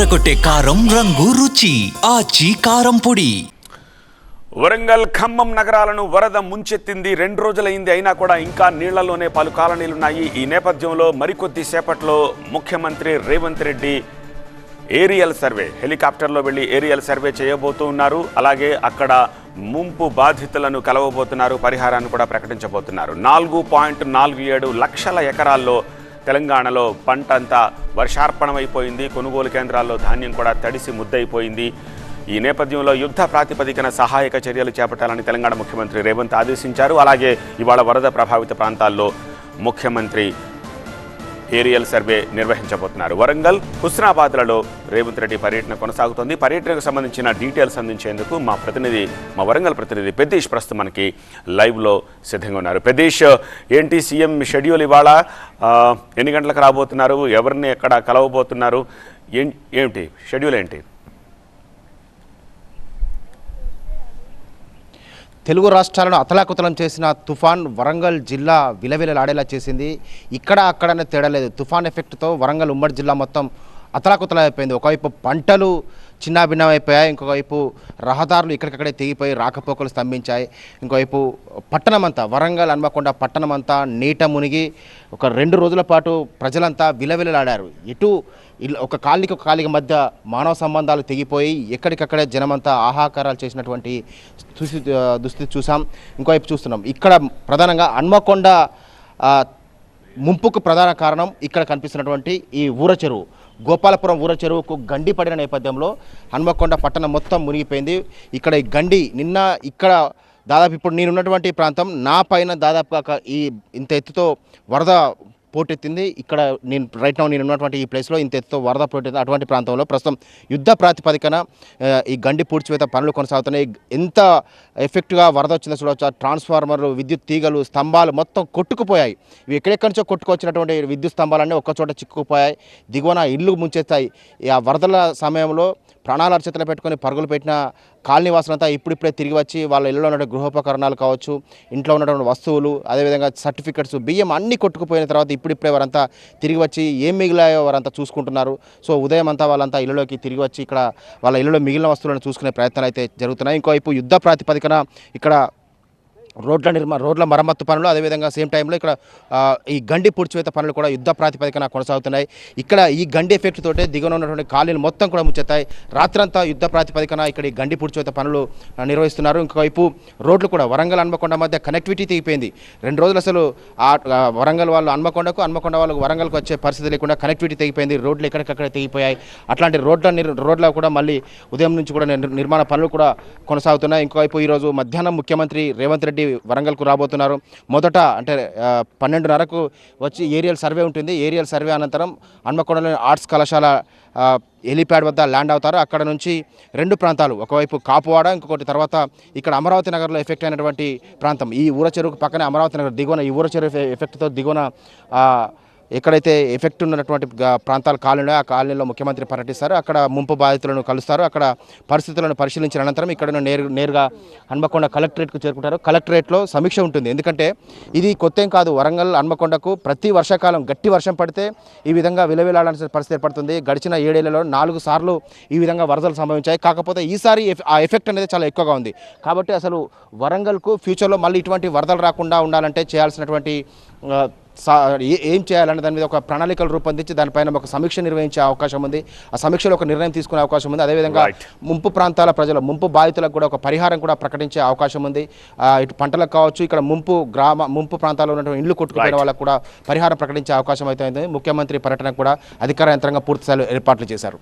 అదరకొట్టే కారం రంగు రుచి ఆచి కారం పొడి. వరంగల్ ఖమ్మం నగరాలను వరద ముంచెత్తింది. 2 రోజులైంది అయినా కూడా ఇంకా నీళ్లలోనే పలు కాలనీలున్నాయి. ఈ నేపథ్యంలో మరికొద్ది సేపట్లో ముఖ్యమంత్రి రేవంత్ రెడ్డి ఏరియల్ సర్వే హెలికాప్టర్లో వెళ్లి ఏరియల్ సర్వే చేయబోతున్నారు. అలాగే అక్కడ ముంపు బాధితులను కలవబోతున్నారు. పరిహారాన్ని కూడా ప్రకటించబోతున్నారు. 4.47 లక్షల ఎకరాల్లో తెలంగాణలో పంట అంతా వర్షార్పణమైపోయింది. కొనుగోలు కేంద్రాల్లో ధాన్యం కూడా తడిసి ముద్దయిపోయింది. ఈ నేపథ్యంలో యుద్ధ ప్రాతిపదికన సహాయక చర్యలు చేపట్టాలని తెలంగాణ ముఖ్యమంత్రి రేవంత్ ఆదేశించారు. అలాగే ఇవాళ వరద ప్రభావిత ప్రాంతాల్లో ముఖ్యమంత్రి ఏరియల్ సర్వే నిర్వహించబోతున్నారు. వరంగల్, హుస్నాబాద్లలో రేవంత్ రెడ్డి పర్యటన కొనసాగుతోంది. పర్యటనకు సంబంధించిన డీటెయిల్స్ అందించేందుకు మా వరంగల్ ప్రతినిధి పెద్దీష్ ప్రస్తుతం మనకి లైవ్లో సిద్ధంగా ఉన్నారు. పెద్దీష్, ఏంటి సీఎం షెడ్యూల్ ఇవాళ? ఎన్ని గంటలకు రాబోతున్నారు? ఎవరిని ఎక్కడ కలవబోతున్నారు? ఏంటి షెడ్యూల్ ఏంటి? తెలుగు రాష్ట్రాలను అతలాకుతలం చేసిన తుఫాన్ వరంగల్ జిల్లా విలవిలలాడేలా చేసింది. ఇక్కడ అక్కడనే తేడా లేదు. తుఫాన్ ఎఫెక్ట్తో వరంగల్ ఉమ్మడి జిల్లా మొత్తం అతలాకుతలం అయిపోయింది. ఒకవైపు పంటలు చిన్నాభిన్నమైపోయాయి, ఇంకోవైపు రహదారులు ఇక్కడికక్కడే తెగిపోయి రాకపోకలు స్తంభించాయి. ఇంకోవైపు పట్టణమంతా వరంగల్ హన్మకొండ పట్టణమంతా నీట మునిగి ఒక 2 రోజుల పాటు ప్రజలంతా విలవిలలాడారు. ఒక కాలికి మధ్య మానవ సంబంధాలు తెగిపోయి ఎక్కడికక్కడే జనమంతా ఆహాకారాలు చేసినటువంటి దుస్థితి చూసాం. ఇంకోవైపు చూస్తున్నాం ఇక్కడ ప్రధానంగా హన్మకొండ ముంపుకు ప్రధాన కారణం ఇక్కడ కనిపిస్తున్నటువంటి ఈ ఊర చెరువు. గోపాలపురం ఊర చెరువుకు గండి పడిన నేపథ్యంలో హన్మకొండ పట్టణం మొత్తం మునిగిపోయింది. ఇక్కడ ఈ గండి ఇక్కడ దాదాపు ఇప్పుడు నేనున్నటువంటి ప్రాంతం నా పైన దాదాపుగా ఇంత ఎత్తుతో వరద పోటెత్తింది. ఇక్కడ నేను ఉన్నటువంటి ఈ ప్లేస్లో ఇంత ఎత్తుతో వరద పోటెత్తింది. అటువంటి ప్రాంతంలో ప్రస్తుతం యుద్ధ ప్రాతిపదికన ఈ గండి పూడ్చివేత పనులు కొనసాగుతున్నాయి. ఎంత ఎఫెక్ట్గా వరద వచ్చిందో చూడవచ్చు. ట్రాన్స్ఫార్మర్లు, విద్యుత్ తీగలు, స్తంభాలు మొత్తం కొట్టుకుపోయాయి. ఇవి ఎక్కడెక్కడి నుంచో కొట్టుకొచ్చినటువంటి విద్యుత్ స్తంభాలన్నీ ఒక్కచోట చిక్కుకుపోయాయి. దిగువన ఇళ్ళు ముంచెత్తాయి. ఆ వరదల సమయంలో ప్రాణాల అరచేతులు పెట్టుకొని పరుగులు పెట్టిన కాలనీ వాసులంతా ఇప్పుడిప్పుడే తిరిగి వచ్చి వాళ్ళ ఇళ్ళలో ఉన్న గృహోపకరణాలు కావచ్చు, ఇంట్లో ఉన్నటువంటి వస్తువులు, అదేవిధంగా సర్టిఫికెట్స్, బియ్యం అన్నీ కొట్టుకుపోయిన తర్వాత ఇప్పుడిప్పుడే వారంతా తిరిగి వచ్చి ఏం మిగిలాయో వారంతా చూసుకుంటున్నారు. సో ఉదయం అంతా వాళ్ళంతా ఇళ్ళలోకి తిరిగి వచ్చి ఇక్కడ వాళ్ళ ఇళ్ళలో మిగిలిన వస్తువులను చూసుకునే ప్రయత్నాలు అయితే జరుగుతున్నాయి. ఇంకోవైపు యుద్ధ ప్రాతిపదికన ఇక్కడ రోడ్ల మరమ్మత్తు పనులు, అదేవిధంగా సేమ్ టైంలో ఇక్కడ ఈ గండి పూడ్చివేత పనులు కూడా యుద్ధ ప్రాతిపదికన కొనసాగుతున్నాయి. ఇక్కడ ఈ గండి ఎఫెక్ట్ తోటే దిగువన ఉన్నటువంటి కాలనీలు మొత్తం కూడా ముచ్చెత్తాయి. రాత్రంతా యుద్ధ ప్రాతిపదికన ఇక్కడ ఈ గండి పూడ్చివేత పనులు నిర్వహిస్తున్నారు. ఇంకోవైపు రోడ్లు కూడా వరంగల్ హన్మకొండ మధ్య కనెక్టివిటీ తెగిపోయింది. 2 రోజులు అసలు వరంగల్ వాళ్ళు హన్మకొండ వాళ్ళకు వరంగల్కి వచ్చే పరిస్థితి లేకుండా కనెక్టివిటీ తెగిపోయింది. రోడ్లు ఎక్కడికక్కడ తెగిపోయాయి. అట్లాంటి రోడ్ల కూడా మళ్ళీ ఉదయం నుంచి కూడా నిర్మాణ పనులు కూడా కొనసాగుతున్నాయి. ఇంకోవైపు ఈరోజు మధ్యాహ్నం ముఖ్యమంత్రి రేవంత్ రెడ్డి వరంగల్కు రాబోతున్నారు. మొదట అంటే 12:30కు వచ్చి ఏరియల్ సర్వే ఉంటుంది. ఏరియల్ సర్వే అనంతరం హన్మకొండలోని ఆర్ట్స్ కళాశాల హెలీప్యాడ్ వద్ద ల్యాండ్ అవుతారు. అక్కడ నుంచి 2 ప్రాంతాలు, ఒకవైపు కాపువాడ, ఇంకొకటి తర్వాత ఇక్కడ అమరావతి నగర్లో ఎఫెక్ట్ అయినటువంటి ప్రాంతం. ఈ ఊర చెరువుకు పక్కనే అమరావతి నగర్ దిగువన ఈ ఊర చెరువు ఎఫెక్ట్తో దిగువన ఎక్కడైతే ఎఫెక్ట్ ఉన్నటువంటి ప్రాంతాల కాలనీ ఆ కాలనీలో ముఖ్యమంత్రి పర్యటిస్తారు. అక్కడ ముంపు బాధితులను కలుస్తారు. అక్కడ పరిస్థితులను పరిశీలించిన అనంతరం ఇక్కడ నేరుగా హన్మకొండ కలెక్టరేట్కు చేరుకుంటారు. కలెక్టరేట్లో సమీక్ష ఉంటుంది. ఎందుకంటే ఇది కొత్తేం కాదు. వరంగల్ హన్మకొండకు ప్రతి వర్షాకాలం గట్టి వర్షం పడితే ఈ విధంగా విలవిలాడాల్సిన పరిస్థితి ఏర్పడుతుంది. గడిచిన 7 ఏళ్లలో 4 సార్లు ఈ విధంగా వరదలు సంభవించాయి. కాకపోతే ఈసారి ఆ ఎఫెక్ట్ అనేది చాలా ఎక్కువగా ఉంది. కాబట్టి అసలు వరంగల్కు ఫ్యూచర్లో మళ్ళీ ఇటువంటి వరదలు రాకుండా ఉండాలంటే చేయాల్సినటువంటి ఏం చేయాలనే దాని మీద ఒక ప్రణాళికలు రూపొందించి దానిపైన ఒక సమీక్ష నిర్వహించే అవకాశం ఉంది. ఆ సమీక్షలో ఒక నిర్ణయం తీసుకునే అవకాశం ఉంది. అదేవిధంగా ముంపు ప్రాంతాల ముంపు బాధితులకు కూడా ఒక పరిహారం కూడా ప్రకటించే అవకాశం ఉంది. ఇటు పంటలకు కావచ్చు, ఇక్కడ ముంపు ప్రాంతాల్లో ఉన్నటువంటి ఇళ్లు కొట్టుకుపోయిన వాళ్ళకు కూడా పరిహారం ప్రకటించే అవకాశం అయితే ఉంది. ముఖ్యమంత్రి పర్యటనకు కూడా అధికార యంత్రాంగం పూర్తి స్థాయిలో ఏర్పాట్లు చేశారు.